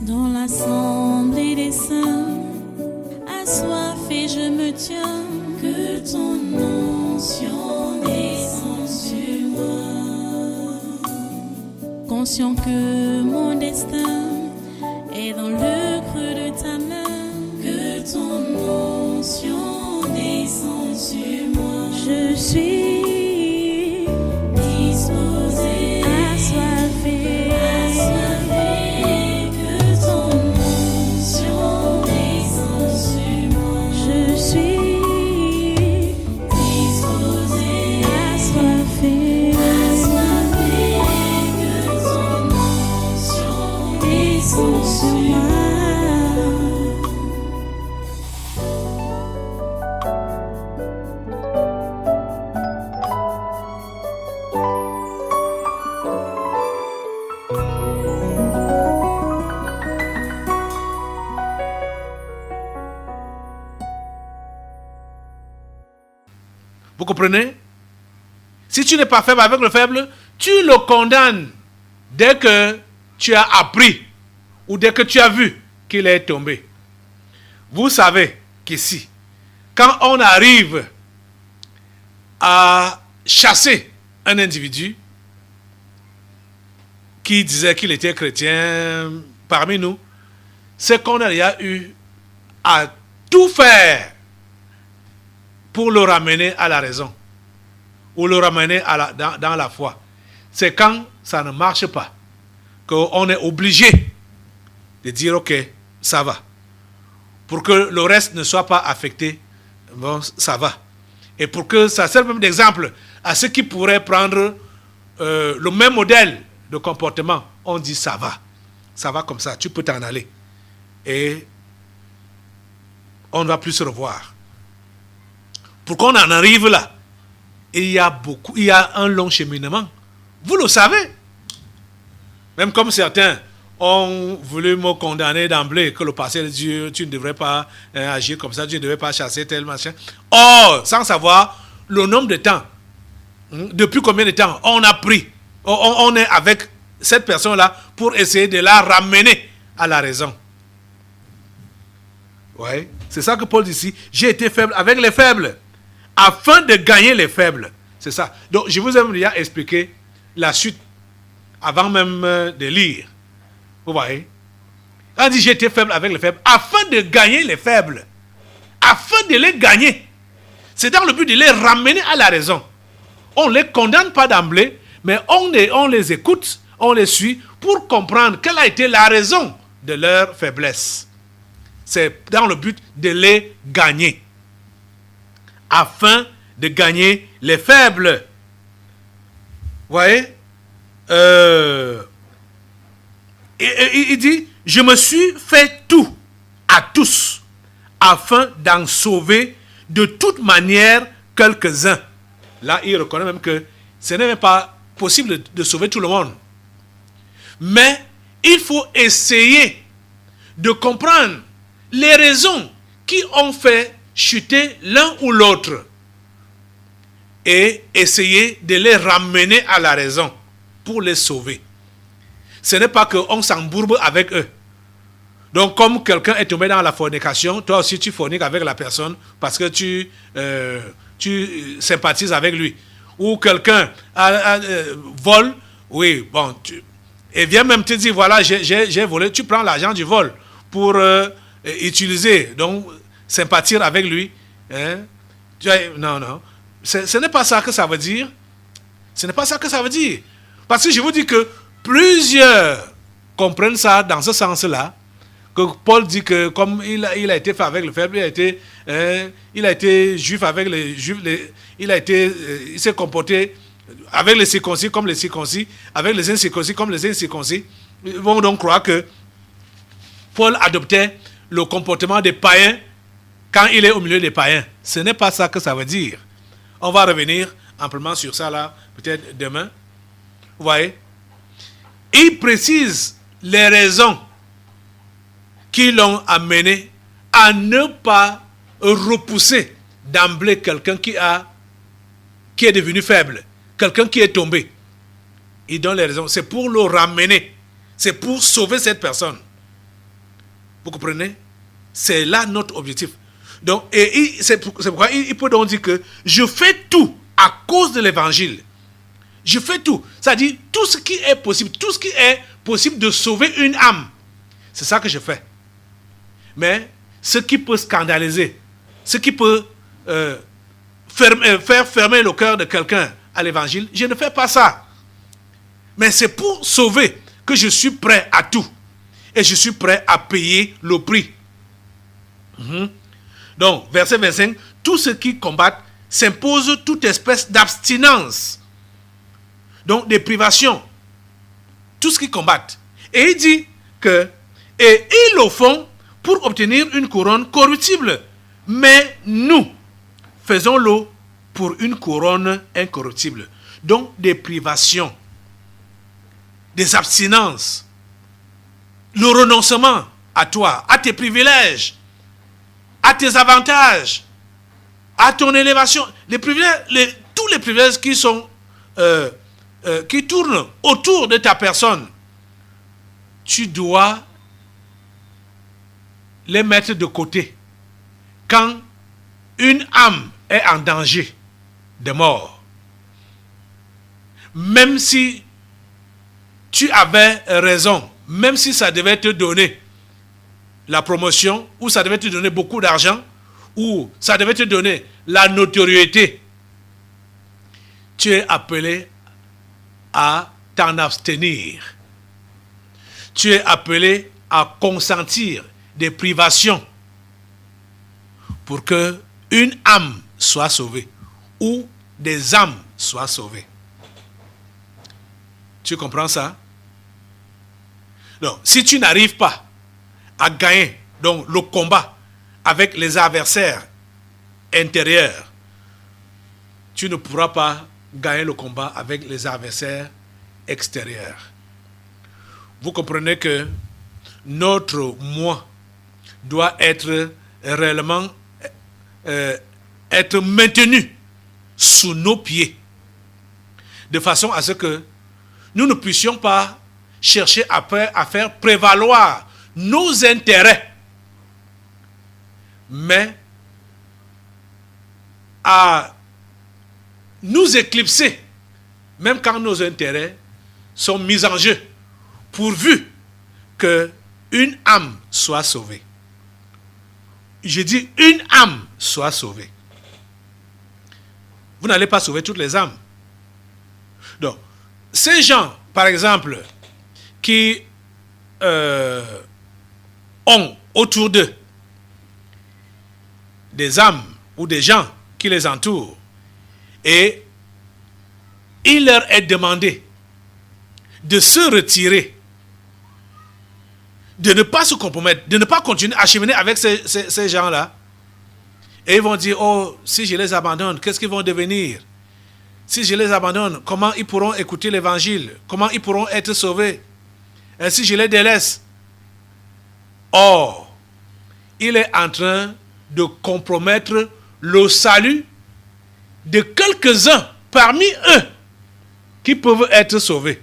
Dans l'assemblée des saints, assoiffé je me tiens, que ton onction descende sur moi. Conscient que mon destin est dans le creux de ta main, que ton onction descende sur moi. Je suis disposé, assoiffé, que ton onction descende sur moi. Je suis disposé, assoiffé, que ton onction descende sur moi. Vous comprenez? Si tu n'es pas faible avec le faible, tu le condamnes dès que tu as appris ou dès que tu as vu qu'il est tombé. Vous savez qu'ici, quand on arrive à chasser un individu qui disait qu'il était chrétien parmi nous, c'est qu'on a déjà eu à tout faire pour le ramener à la raison ou le ramener dans la foi. C'est quand ça ne marche pas qu'on est obligé de dire ok, ça va. Pour que le reste ne soit pas affecté, bon, ça va. Et pour que ça serve même d'exemple à ceux qui pourraient prendre le même modèle de comportement, on dit ça va comme ça, tu peux t'en aller. Et on ne va plus se revoir. Pour qu'on en arrive là, il y a un long cheminement. Vous le savez. Même comme certains ont voulu me condamner d'emblée, que le passé de Dieu, tu ne devrais pas agir comme ça, tu ne devrais pas chasser tel machin. Or, sans savoir le nombre de temps, depuis combien de temps on a pris, on est avec cette personne-là pour essayer de la ramener à la raison. Ouais, c'est ça que Paul dit ici. J'ai été faible avec les faibles, afin de gagner les faibles. C'est ça. Donc, je vous ai déjà expliqué la suite avant même de lire. Vous voyez? On dit j'ai été faible avec les faibles, afin de gagner les faibles. Afin de les gagner. C'est dans le but de les ramener à la raison. On ne les condamne pas d'emblée, mais on les écoute, on les suit pour comprendre quelle a été la raison de leur faiblesse. C'est dans le but de les gagner. Afin de gagner les faibles. Vous voyez? Il dit, je me suis fait tout à tous, afin d'en sauver de toute manière quelques-uns. Là, il reconnaît même que ce n'est même pas possible de sauver tout le monde. Mais il faut essayer de comprendre les raisons qui ont fait chuter l'un ou l'autre et essayer de les ramener à la raison pour les sauver. Ce n'est pas qu'on s'embourbe avec eux. Donc, comme quelqu'un est tombé dans la fornication, toi aussi tu forniques avec la personne parce que tu sympathises avec lui. Ou quelqu'un vole, oui, bon, et vient même te dire, voilà, j'ai volé, tu prends l'argent du vol pour utiliser, donc sympathiser avec lui. Hein? Non. Ce n'est pas ça que ça veut dire. Ce n'est pas ça que ça veut dire. Parce que je vous dis que plusieurs comprennent ça dans ce sens-là, que Paul dit que comme il a été fait avec le faible, il a été juif avec les juifs, il s'est comporté avec les circoncis comme les circoncis, avec les incirconcis comme les incirconcis. Ils vont donc croire que Paul adoptait le comportement des païens quand il est au milieu des païens. Ce n'est pas ça que ça veut dire. On va revenir amplement sur ça là, peut-être demain. Vous voyez? Il précise les raisons qui l'ont amené à ne pas repousser d'emblée quelqu'un qui est devenu faible, quelqu'un qui est tombé. Il donne les raisons. C'est pour le ramener. C'est pour sauver cette personne. Vous comprenez? C'est là notre objectif. Donc, c'est pourquoi il peut donc dire que je fais tout à cause de l'évangile. Je fais tout. C'est-à-dire, tout ce qui est possible de sauver une âme. C'est ça que je fais. Mais ce qui peut scandaliser, ce qui peut faire fermer le cœur de quelqu'un à l'évangile, je ne fais pas ça. Mais c'est pour sauver que je suis prêt à tout. Et je suis prêt à payer le prix. Donc, verset 25, tous ceux qui combattent s'imposent toute espèce d'abstinence. Donc, des privations. Tous ceux qui combattent. Et il dit que, et ils le font pour obtenir une couronne corruptible. Mais nous, faisons-le pour une couronne incorruptible. Donc, des privations, des abstinences, le renoncement à toi, à tes privilèges, à tes avantages, à ton élévation. Les privilèges, tous les privilèges qui sont qui tournent autour de ta personne, tu dois les mettre de côté quand une âme est en danger de mort. Même si tu avais raison, même si ça devait te donner la promotion, ou ça devait te donner beaucoup d'argent, ou ça devait te donner la notoriété, tu es appelé à t'en abstenir. Tu es appelé à consentir des privations pour que une âme soit sauvée ou des âmes soient sauvées. Tu comprends ça? Donc, si tu n'arrives pas à gagner donc, le combat avec les adversaires intérieurs, tu ne pourras pas gagner le combat avec les adversaires extérieurs. Vous comprenez que notre moi doit être réellement être maintenu sous nos pieds, de façon à ce que nous ne puissions pas chercher à faire prévaloir nos intérêts, mais à nous éclipser, même quand nos intérêts sont mis en jeu, pourvu qu'une âme soit sauvée. Je dis une âme soit sauvée. Vous n'allez pas sauver toutes les âmes. Donc, ces gens, par exemple, qui ont autour d'eux des âmes ou des gens qui les entourent, et il leur est demandé de se retirer, de ne pas se compromettre, de ne pas continuer à cheminer avec ces gens-là. Et ils vont dire, oh, si je les abandonne, qu'est-ce qu'ils vont devenir? Si je les abandonne, comment ils pourront écouter l'évangile? Comment ils pourront être sauvés? Et si je les délaisse? Or, il est en train de compromettre le salut de quelques-uns parmi eux qui peuvent être sauvés,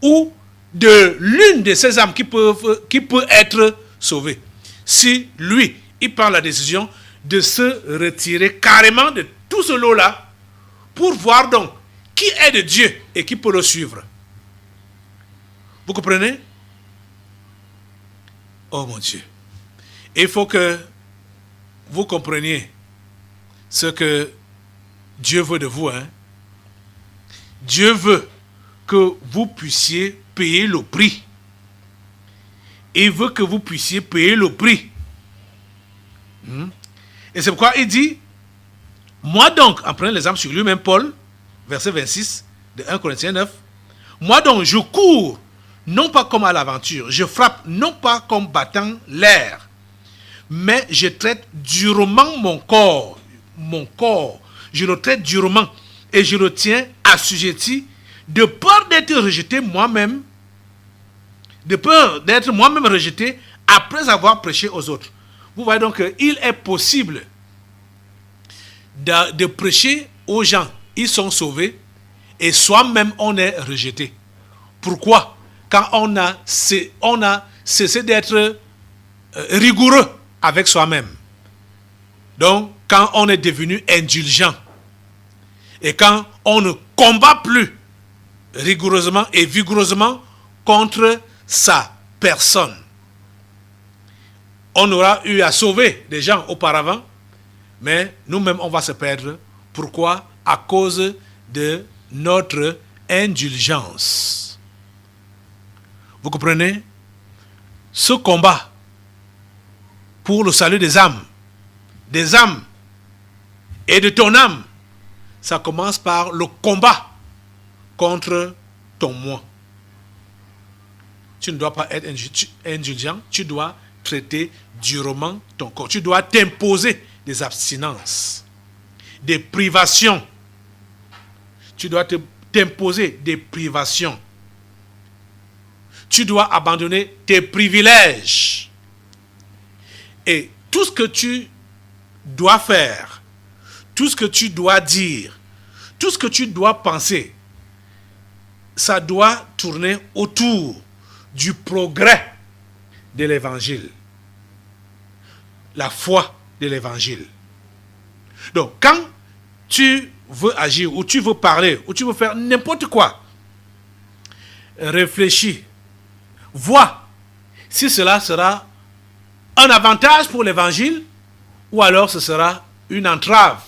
ou de l'une de ces âmes qui peut être sauvée. Si lui, il prend la décision de se retirer carrément de tout ce lot-là pour voir donc qui est de Dieu et qui peut le suivre. Vous comprenez? Oh mon Dieu. Il faut que vous compreniez ce que Dieu veut de vous. Dieu veut que vous puissiez payer le prix. Il veut que vous puissiez payer le prix. Et c'est pourquoi il dit, moi donc, en prenant l'exemple sur lui-même, Paul, verset 26 de 1 Corinthiens 9, moi donc, je cours, non pas comme à l'aventure, je frappe, non pas comme battant l'air, mais je traite durement mon corps, je le traite durement, et je le tiens assujetti, de peur d'être rejeté moi-même, de peur d'être moi-même rejeté après avoir prêché aux autres. Vous voyez donc qu'il est possible de prêcher aux gens, ils sont sauvés, et soi-même on est rejeté. Pourquoi? Quand on a cessé d'être rigoureux avec soi-même. Donc, quand on est devenu indulgent et quand on ne combat plus rigoureusement et vigoureusement contre sa personne, on aura eu à sauver des gens auparavant, mais nous-mêmes, on va se perdre. Pourquoi? À cause de notre indulgence. Vous comprenez? Ce combat pour le salut des âmes et de ton âme, ça commence par le combat contre ton moi. Tu ne dois pas être indulgent, tu dois traiter durement ton corps. Tu dois t'imposer des abstinences, des privations. Tu dois t'imposer des privations. Tu dois abandonner tes privilèges. Et tout ce que tu dois faire, tout ce que tu dois dire, tout ce que tu dois penser, ça doit tourner autour du progrès de l'évangile. La foi de l'évangile. Donc, quand tu veux agir, ou tu veux parler, ou tu veux faire n'importe quoi, réfléchis. Vois si cela sera un avantage pour l'évangile ou alors ce sera une entrave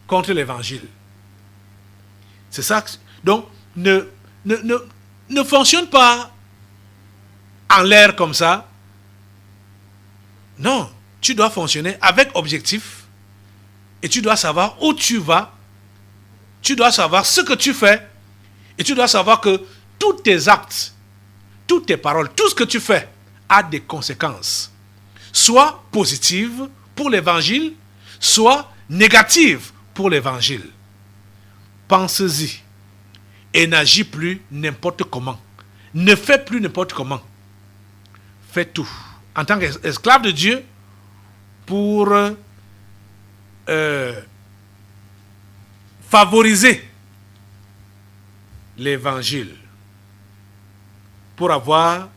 contre l'évangile. C'est ça. Donc, ne fonctionne pas en l'air comme ça. Non, tu dois fonctionner avec objectif et tu dois savoir où tu vas. Tu dois savoir ce que tu fais et tu dois savoir que tous tes actes, toutes tes paroles, tout ce que tu fais a des conséquences, soit positives pour l'évangile, soit négatives pour l'évangile. Pense-y et n'agis plus n'importe comment. Ne fais plus n'importe comment. Fais tout en tant qu'esclave de Dieu pour favoriser l'évangile, pour avoir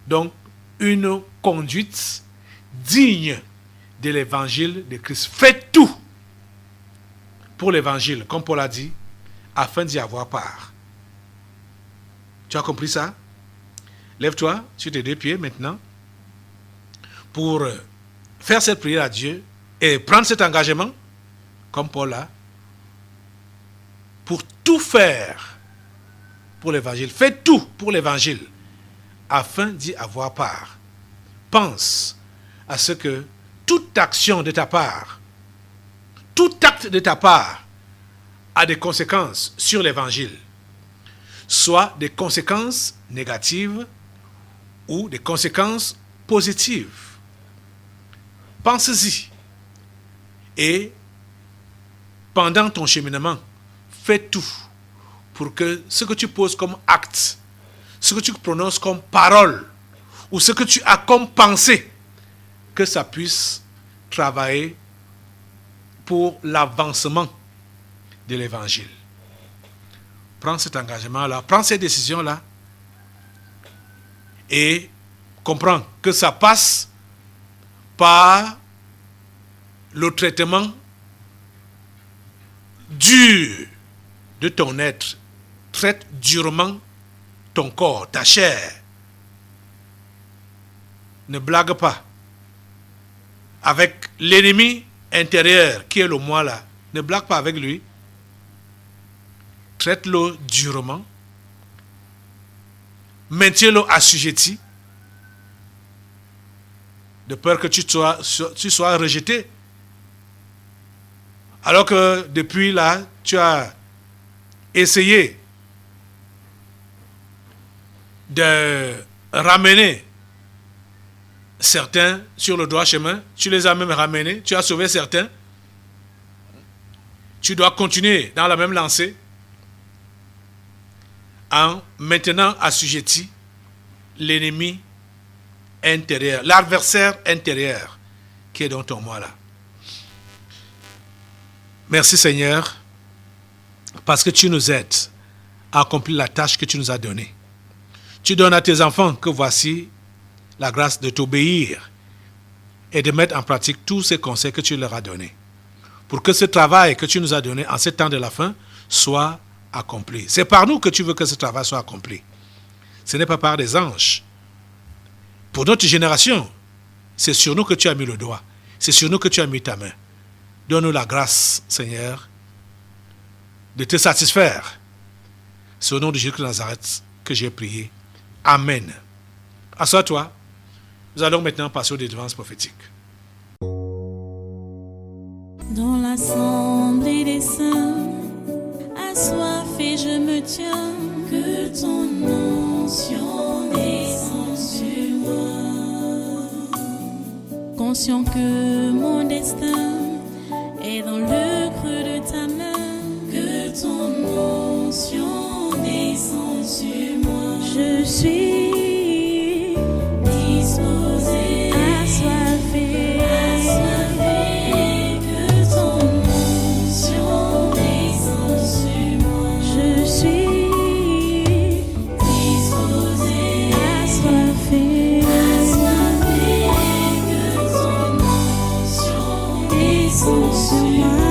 donc une conduite digne de l'évangile de Christ. Fais tout pour l'évangile, comme Paul a dit, afin d'y avoir part. Tu as compris ça? Lève-toi sur tes deux pieds maintenant pour faire cette prière à Dieu et prendre cet engagement, comme Paul a, pour tout faire pour l'évangile. Fais tout pour l'évangile afin d'y avoir part. Pense à ce que toute action de ta part, tout acte de ta part a des conséquences sur l'évangile, soit des conséquences négatives ou des conséquences positives. Pense-y. Et pendant ton cheminement, fais tout pour que ce que tu poses comme acte, ce que tu prononces comme parole, ou ce que tu as comme pensée, que ça puisse travailler pour l'avancement de l'évangile. Prends cet engagement-là, prends ces décisions-là et comprends que ça passe par le traitement dur de ton être. Traite durement ton corps, ta chair. Ne blague pas avec l'ennemi intérieur qui est le moi là. Ne blague pas avec lui. Traite-le durement. Maintiens-le assujetti. De peur que tu sois rejeté. Alors que depuis là, tu as essayé de ramener certains sur le droit chemin. Tu les as même ramenés. Tu as sauvé certains. Tu dois continuer dans la même lancée en maintenant assujetti l'ennemi intérieur, l'adversaire intérieur qui est dans ton moi là. Merci Seigneur parce que tu nous aides à accomplir la tâche que tu nous as donnée. Tu donnes à tes enfants que voici la grâce de t'obéir et de mettre en pratique tous ces conseils que tu leur as donnés. Pour que ce travail que tu nous as donné en ce temps de la fin soit accompli. C'est par nous que tu veux que ce travail soit accompli. Ce n'est pas par des anges. Pour notre génération, c'est sur nous que tu as mis le doigt. C'est sur nous que tu as mis ta main. Donne-nous la grâce, Seigneur, de te satisfaire. C'est au nom de Jésus de Nazareth que j'ai prié. Amen. Assois-toi. Nous allons maintenant passer aux délivances prophétiques. Dans l'assemblée des saints, assoiffé je me tiens, que ton onction descende sur moi. Conscient que mon destin est dans le creux de ta main, que ton onction descende sur moi. Je suis disposé, assoiffé, que ton onction descende sur moi. Je suis disposé, assoiffé, que ton onction descende sur moi.